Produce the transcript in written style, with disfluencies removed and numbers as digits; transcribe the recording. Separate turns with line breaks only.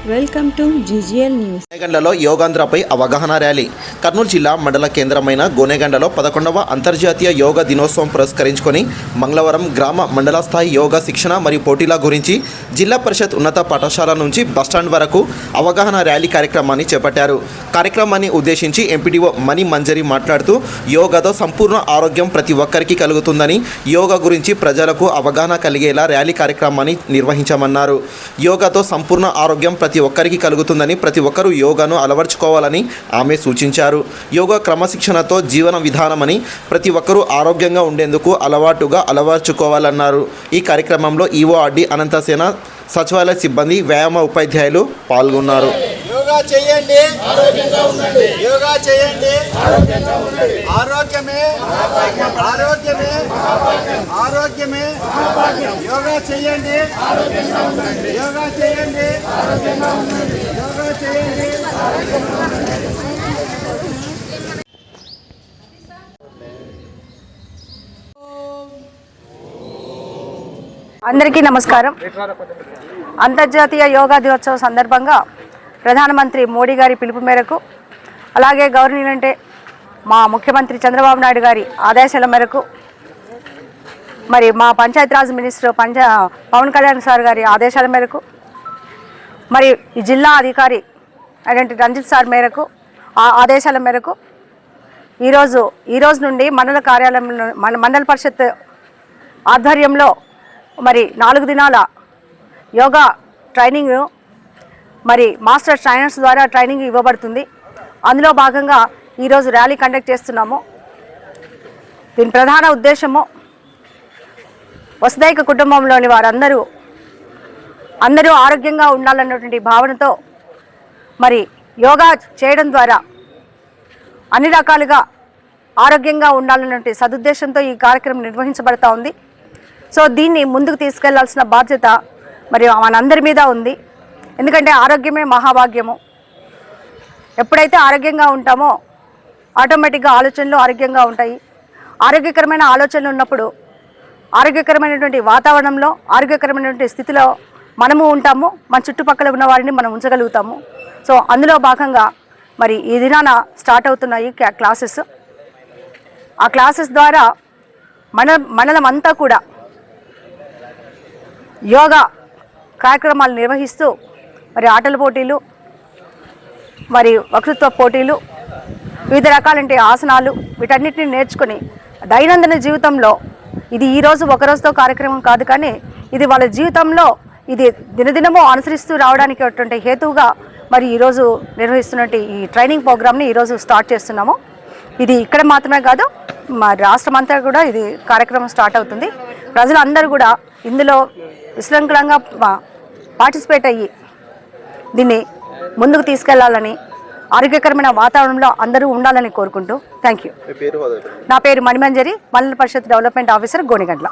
Welcome to GGL news.
గోనెగండ్లలో యోగాంధ్రపై అవగాహన ర్యాలీ. కర్నూలు జిల్లా మండల కేంద్రమైన గోనెగండ్లలో 11వ అంతర్జాతీయ యోగా దినోత్సవం పురస్కరించుకొని మంగళవారం గ్రామ మండల స్థాయి యోగా శిక్షణ మరియు పోటీల గురించి జిల్లా పరిషత్ ఉన్నత పాఠశాల నుంచి బస్టాండ్ వరకు అవగాహన ర్యాలీ కార్యక్రమాన్ని చేపట్టారు. కార్యక్రమాన్ని ఉద్దేశించి ఎంపీడీఓ మణి మంజరి మాట్లాడుతూ యోగాతో సంపూర్ణ ఆరోగ్యం ప్రతి ఒక్కరికి కలుగుతుందని, యోగా గురించి ప్రజలకు అవగాహన కలిగేలా ర్యాలీ కార్యక్రమాన్ని నిర్వహించామన్నారు. యోగాతో సంపూర్ణ ఆరోగ్యం ప్రతి ఒక్కరికి కలుగుతుందని, ప్రతి ఒక్కరూ యోగాను అలవర్చుకోవాలని ఆమె సూచించారు. యోగా క్రమశిక్షణతో జీవన విధానమని, ప్రతి ఒక్కరూ ఆరోగ్యంగా ఉండేందుకు అలవాటుగా అలవర్చుకోవాలన్నారు. ఈ కార్యక్రమంలో ఈఓఆర్డి అనంతసేన, సచివాలయ సిబ్బంది, వ్యాయామ ఉపాధ్యాయులు పాల్గొన్నారు.
యోగా చేయండి, యోగా చేయండి, ఆరోగ్యమే ఆరోగ్యమే ఆరోగ్యమే. యోగా చేయండి, యోగా చేయండి, యోగా చేయండి.
అందరికీ నమస్కారం. అంతర్జాతీయ యోగా దినోత్సవం సందర్భంగా ప్రధానమంత్రి మోడీ గారి పిలుపు మేరకు, అలాగే గవర్నమెంట్ మా ముఖ్యమంత్రి చంద్రబాబు నాయుడు గారి ఆదేశాల మేరకు, మరి మా పంచాయతీరాజ్ మినిస్టర్ పవన్ కళ్యాణ్ సార్ గారి ఆదేశాల మేరకు, మరి ఈ జిల్లా అధికారి అటువంటి రంజిత్ సార్ మేరకు ఆదేశాల మేరకు ఈరోజు నుండి మండల కార్యాలయంలో మండల పరిషత్ ఆధ్వర్యంలో మరి 4 దినాల యోగా ట్రైనింగ్ మరి మాస్టర్ ట్రైనర్స్ ద్వారా ట్రైనింగ్ ఇవ్వబడుతుంది. అందులో భాగంగా ఈరోజు ర్యాలీ కండక్ట్ చేస్తున్నాము. దీని ప్రధాన ఉద్దేశము వసుదైక కుటుంబంలోని వారందరూ ఆరోగ్యంగా ఉండాలన్నటువంటి భావనతో మరి యోగా చేయడం ద్వారా అన్ని రకాలుగా ఆరోగ్యంగా ఉండాలన్నటువంటి సదుద్దేశంతో ఈ కార్యక్రమం నిర్వహించబడతా ఉంది. సో దీన్ని ముందుకు తీసుకెళ్లాల్సిన బాధ్యత మరి మనందరి మీద ఉంది. ఎందుకంటే ఆరోగ్యమే మహాభాగ్యము. ఎప్పుడైతే ఆరోగ్యంగా ఉంటామో ఆటోమేటిక్గా ఆలోచనలు ఆరోగ్యంగా ఉంటాయి. ఆరోగ్యకరమైన ఆలోచనలు ఉన్నప్పుడు ఆరోగ్యకరమైనటువంటి వాతావరణంలో, ఆరోగ్యకరమైనటువంటి స్థితిలో మనము ఉంటాము, మన చుట్టుపక్కల ఉన్న వారిని మనం ఉంచగలుగుతాము. సో అందులో భాగంగా మరి ఈ దినాన స్టార్ట్ అవుతున్నాయి క్లాసెస్. ఆ క్లాసెస్ ద్వారా మనమంతా కూడా యోగా కార్యక్రమాలు నిర్వహిస్తూ మరి ఆటల పోటీలు, మరి వక్తృత్వ పోటీలు, వివిధ రకాలంటే ఆసనాలు, వీటన్నిటిని నేర్చుకొని దైనందిన జీవితంలో ఇది ఈరోజు ఒకరోజుతో కార్యక్రమం కాదు, కానీ ఇది వాళ్ళ జీవితంలో ఇది దినదినము అనుసరిస్తూ రావడానికి అటువంటి హేతువుగా మరి ఈరోజు నిర్వహిస్తున్నట్టు ఈ ట్రైనింగ్ ప్రోగ్రామ్ని ఈరోజు స్టార్ట్ చేస్తున్నాము. ఇది ఇక్కడ మాత్రమే కాదు, మా రాష్ట్రం అంతా కూడా ఇది కార్యక్రమం స్టార్ట్ అవుతుంది. ప్రజలందరూ కూడా ఇందులో విశృంఖలంగా పార్టిసిపేట్ అయ్యి దీన్ని ముందుకు తీసుకెళ్లాలని, ఆరోగ్యకరమైన వాతావరణంలో అందరూ ఉండాలని కోరుకుంటూ థ్యాంక్ యూ. నా పేరు మణిమంజరి, మండల పరిషత్ డెవలప్మెంట్ ఆఫీసర్, గోనెగండ్ల.